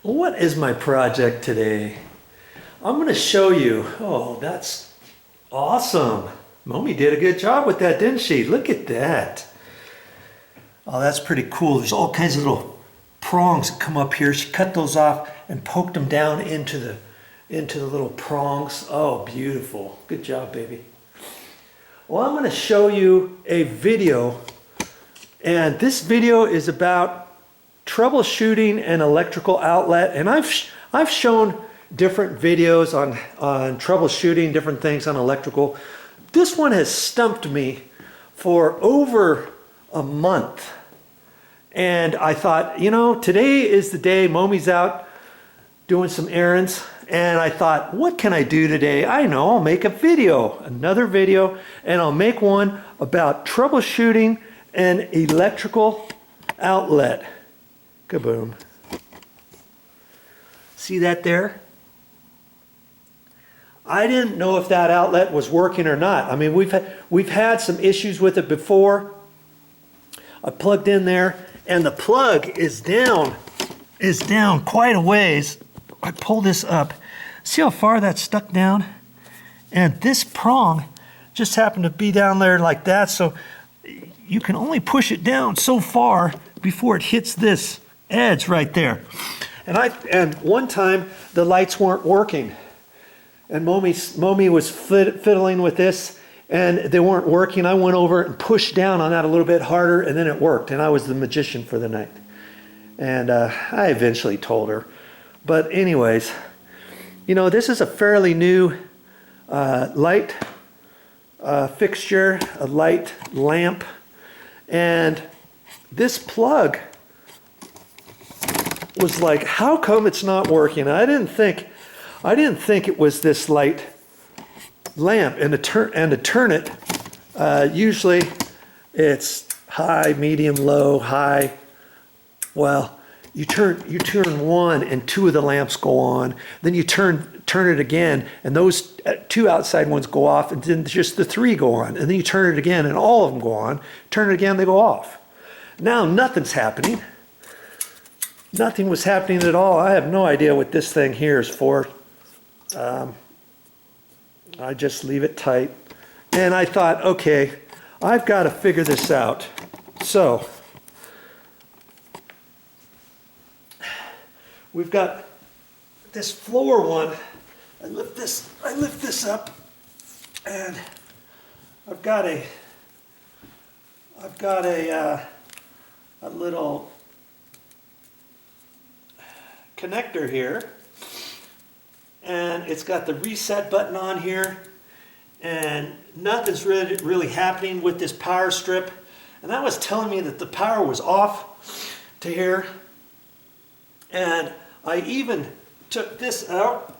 What is my project today? I'm going to show you. Oh, that's awesome. Mommy did a good job with that, didn't she? Look at that. Oh, that's pretty cool. There's all kinds of little prongs that come up here. She cut those off and poked them down into the little prongs. Oh, beautiful. Good job, baby. Well, I'm going to show you a video, and this video is about troubleshooting an electrical outlet. And I've shown different videos on troubleshooting different things on electrical. This one has stumped me for over a month. And I thought, you know, today is the day. Mommy's out doing some errands. And I thought, what can I do today? I know, I'll make a video, another video, and I'll make one about troubleshooting an electrical outlet. Kaboom. See that there? I didn't know if that outlet was working or not. I mean, we've had some issues with it before. I plugged in there and the plug is down quite a ways. I pull this up. See how far that's stuck down? And this prong just happened to be down there like that, so you can only push it down so far before it hits this edge right there. And one time the lights weren't working, and Mommy was fiddling with this and they weren't working. I went over and pushed down on that a little bit harder, and then it worked, and I was the magician for the night. And I eventually told her. But anyways, you know, this is a fairly new light fixture, a light lamp, and this plug was like, how come it's not working? I didn't think it was this light lamp. And to turn it, usually it's high, medium, low, high. Well, you turn one and two of the lamps go on. Then you turn it again, and those two outside ones go off, and then just the three go on. And then you turn it again, and all of them go on. Turn it again, they go off. Now nothing's happening. Nothing was happening at all. I have no idea what this thing here is for. I just leave it tight. And I thought, okay, I've got to figure this out. So we've got this floor one. I lift this up, and I've got a little connector here, and it's got the reset button on here, and nothing's really happening with this power strip, and that was telling me that the power was off to here. And I even took this out,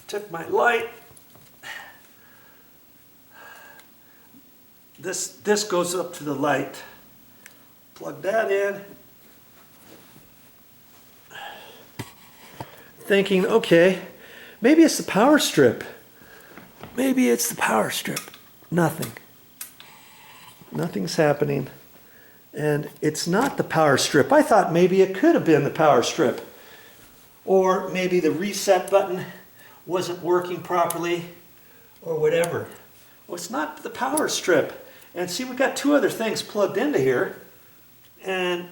took my light. This goes up to the light. Plug that in. Thinking, okay, maybe it's the power strip. Maybe it's the power strip. Nothing. Nothing's happening. And it's not the power strip. I thought maybe it could have been the power strip. Or maybe the reset button wasn't working properly, or whatever. Well, it's not the power strip. And see, we've got two other things plugged into here. And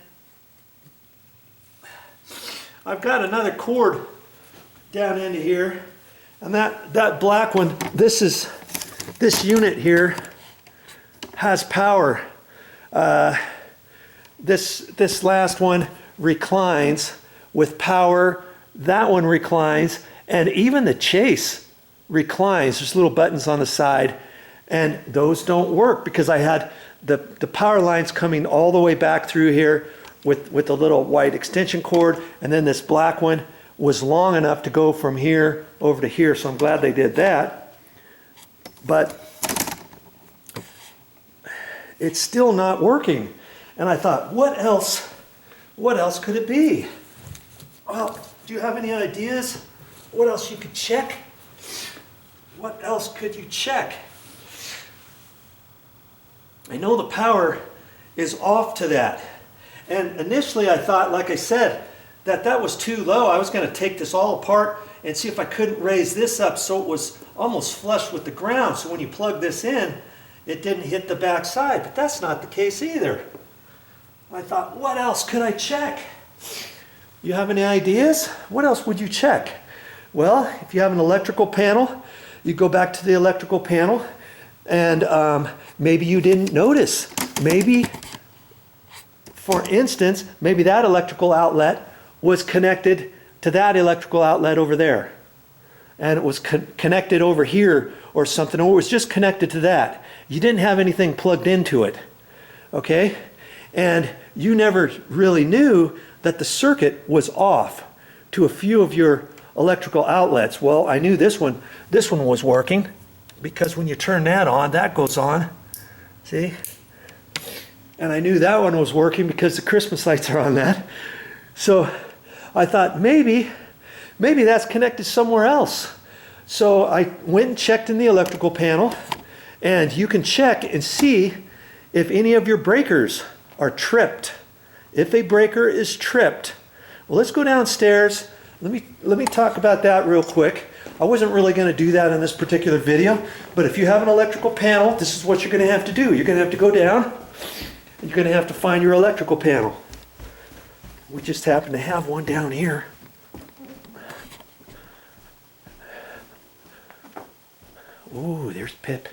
I've got another cord down into here. And that black one, this unit here has power. This last one reclines with power. That one reclines, and even the chase reclines. There's little buttons on the side, and those don't work because I had the power lines coming all the way back through here with the little white extension cord, and then this black one was long enough to go from here over to here, so I'm glad they did that. But it's still not working. And I thought, what else could it be? Well, do you have any ideas? What else you could check? What else could you check? I know the power is off to that. And initially I thought, like I said, that was too low, I was going to take this all apart and see if I couldn't raise this up so it was almost flush with the ground. So when you plug this in, it didn't hit the back side. But that's not the case either. I thought, what else could I check? You have any ideas? What else would you check? Well, if you have an electrical panel, you go back to the electrical panel and maybe you didn't notice. Maybe, for instance, maybe that electrical outlet was connected to that electrical outlet over there. And it was connected over here or something, or it was just connected to that. You didn't have anything plugged into it, okay? And you never really knew that the circuit was off to a few of your electrical outlets. Well, I knew this one was working because when you turn that on, that goes on, see? And I knew that one was working because the Christmas lights are on that. So I thought maybe that's connected somewhere else. So I went and checked in the electrical panel, and you can check and see if any of your breakers are tripped. If a breaker is tripped, well, let's go downstairs. Let me talk about that real quick. I wasn't really going to do that in this particular video, but if you have an electrical panel, this is what you're going to have to do. You're going to have to go down, and you're going to have to find your electrical panel. We just happen to have one down here. Ooh, there's Pip.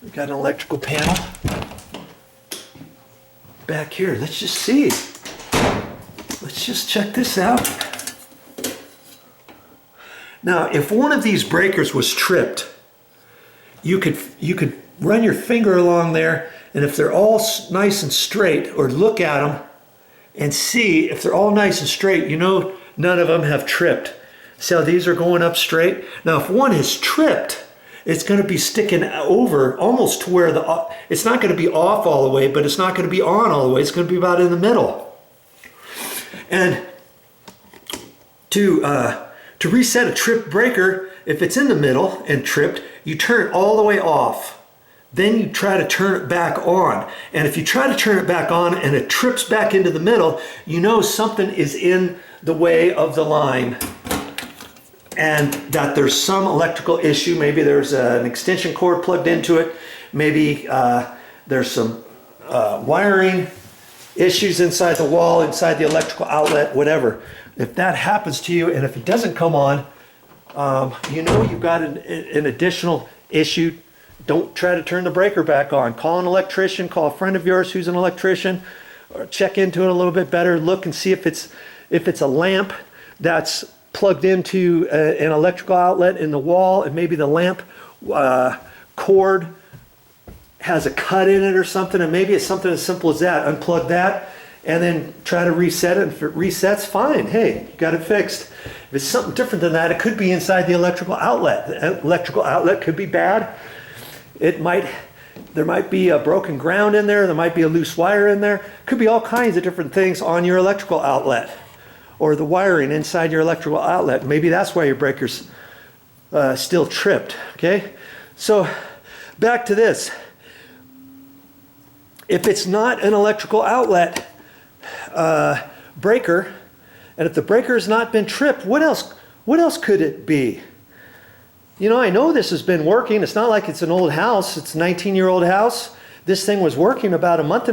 We got an electrical panel back here. Let's just see. Let's just check this out. Now, if one of these breakers was tripped, you could run your finger along there, and if they're all nice and straight, or look at them and see if they're all nice and straight, you know none of them have tripped. See how these are going up straight? Now, if one is tripped, it's going to be sticking over almost to where it's not going to be off all the way, but it's not going to be on all the way. It's going to be about in the middle. And to reset a tripped breaker, if it's in the middle and tripped, you turn it all the way off. Then you try to turn it back on. And if you try to turn it back on and it trips back into the middle, you know something is in the way of the line and that there's some electrical issue. Maybe there's an extension cord plugged into it. Maybe there's some wiring issues inside the wall, inside the electrical outlet, whatever. If that happens to you and if it doesn't come on, you know you've got an additional issue. Don't try to turn the breaker back on. Call an electrician, call a friend of yours who's an electrician, or check into it a little bit better. Look and see if it's a lamp that's plugged into an electrical outlet in the wall, and maybe the lamp cord has a cut in it or something, and maybe it's something as simple as that. Unplug that and then try to reset it. And if it resets, fine. Hey, you got it fixed. If it's something different than that, it could be inside the electrical outlet. The electrical outlet could be bad. There might be a broken ground in there. There might be a loose wire in there. Could be all kinds of different things on your electrical outlet or the wiring inside your electrical outlet. Maybe that's why your breaker's still tripped, okay? So back to this. If it's not an electrical outlet breaker, and if the breaker has not been tripped, what else could it be? You know, I know this has been working. It's not like it's an old house. It's a 19-year-old house. This thing was working about a month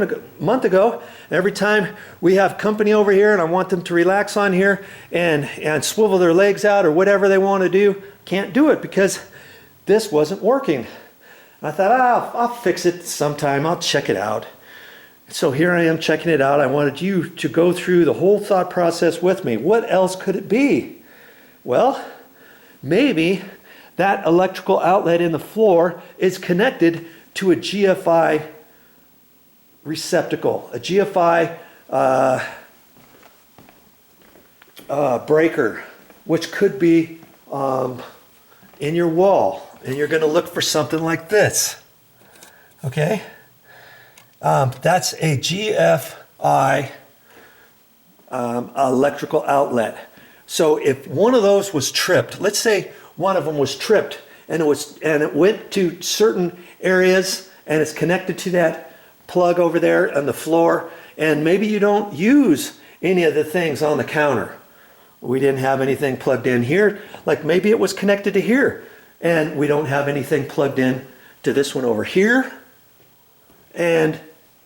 ago. Every time we have company over here and I want them to relax on here and swivel their legs out or whatever they want to do, can't do it because this wasn't working. And I thought, I'll fix it sometime. I'll check it out. So here I am checking it out. I wanted you to go through the whole thought process with me. What else could it be? Well, maybe that electrical outlet in the floor is connected to a GFI receptacle, a GFI breaker, which could be in your wall. And you're going to look for something like this. Okay? That's a GFI electrical outlet. So if one of those was tripped, let's say one of them was tripped and it went to certain areas and it's connected to that plug over there on the floor, and maybe you don't use any of the things on the counter. We didn't have anything plugged in here. Like maybe it was connected to here, and we don't have anything plugged in to this one over here and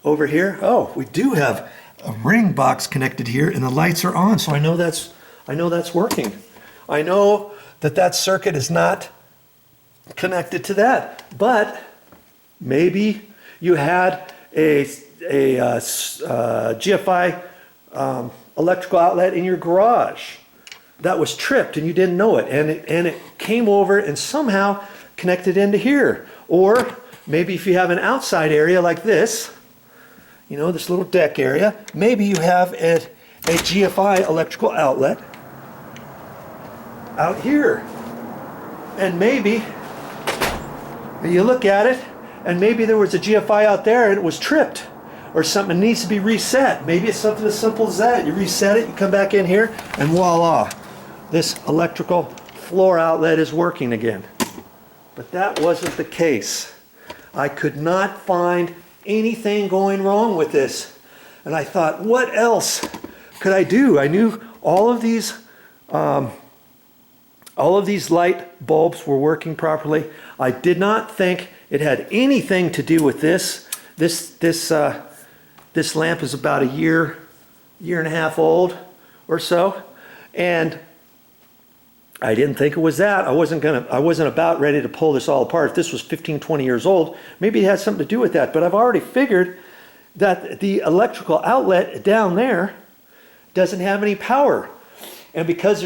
over here. Oh, we do have a ring box connected here, and the lights are on, so I know that's working. I know that that circuit is not connected to that, but maybe you had a GFI electrical outlet in your garage that was tripped and you didn't know it, and it came over and somehow connected into here. Or maybe if you have an outside area like this, you know, this little deck area, maybe you have a GFI electrical outlet out here, and maybe you look at it and maybe there was a GFI out there and it was tripped, or something needs to be reset. Maybe it's something as simple as that. You reset it, you come back in here, and voila, this electrical floor outlet is working again. But that wasn't the case. I could not find anything going wrong with this. And I thought, what else could I do? I knew all of these light bulbs were working properly. I did not think it had anything to do with this. This lamp is about a year and a half old or so, and I didn't think it was that. I wasn't about ready to pull this all apart. If this was 15, 20 years old, maybe it had something to do with that. But I've already figured that the electrical outlet down there doesn't have any power. And because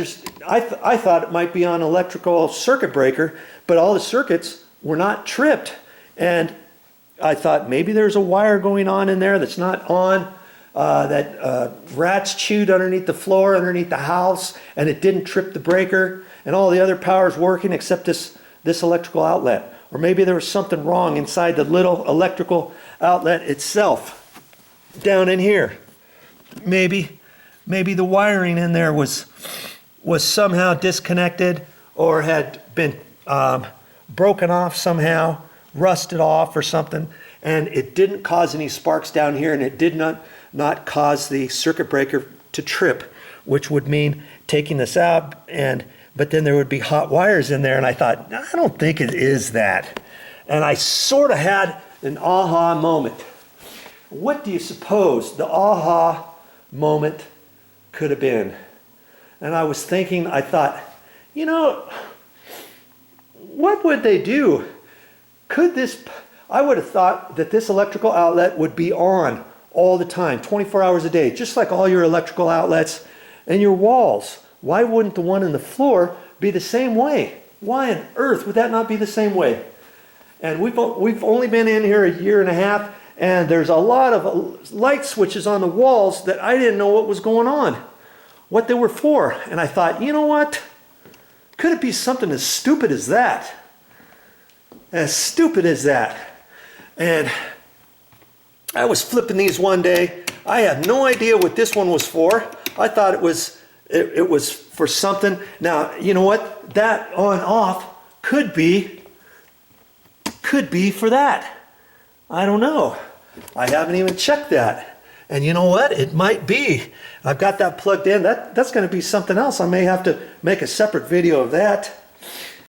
I thought it might be on electrical circuit breaker, but all the circuits were not tripped. And I thought maybe there's a wire going on in there that's not on, that rats chewed underneath the floor, underneath the house, and it didn't trip the breaker, and all the other power's working except this electrical outlet. Or maybe there was something wrong inside the little electrical outlet itself, down in here. Maybe the wiring in there was somehow disconnected, or had been broken off somehow, rusted off or something, and it didn't cause any sparks down here, and it did not cause the circuit breaker to trip, which would mean taking this out, but then there would be hot wires in there, and I thought, I don't think it is that. And I sort of had an aha moment. What do you suppose the aha moment could have been? And I was thinking, I thought, you know, what would they do? I would have thought that this electrical outlet would be on all the time, 24 hours a day, just like all your electrical outlets and your walls. Why wouldn't the one in the floor be the same way? Why on earth would that not be the same way? And we've only been in here a year and a half, and there's a lot of light switches on the walls that I didn't know what was going on, what they were for. And I thought, you know what? Could it be something as stupid as that? As stupid as that. And I was flipping these one day. I had no idea what this one was for. I thought it was for something. Now, you know what? That on off could be for that. I don't know. I haven't even checked that. And you know what? It might be. I've got that plugged in. That's going to be something else. I may have to make a separate video of that.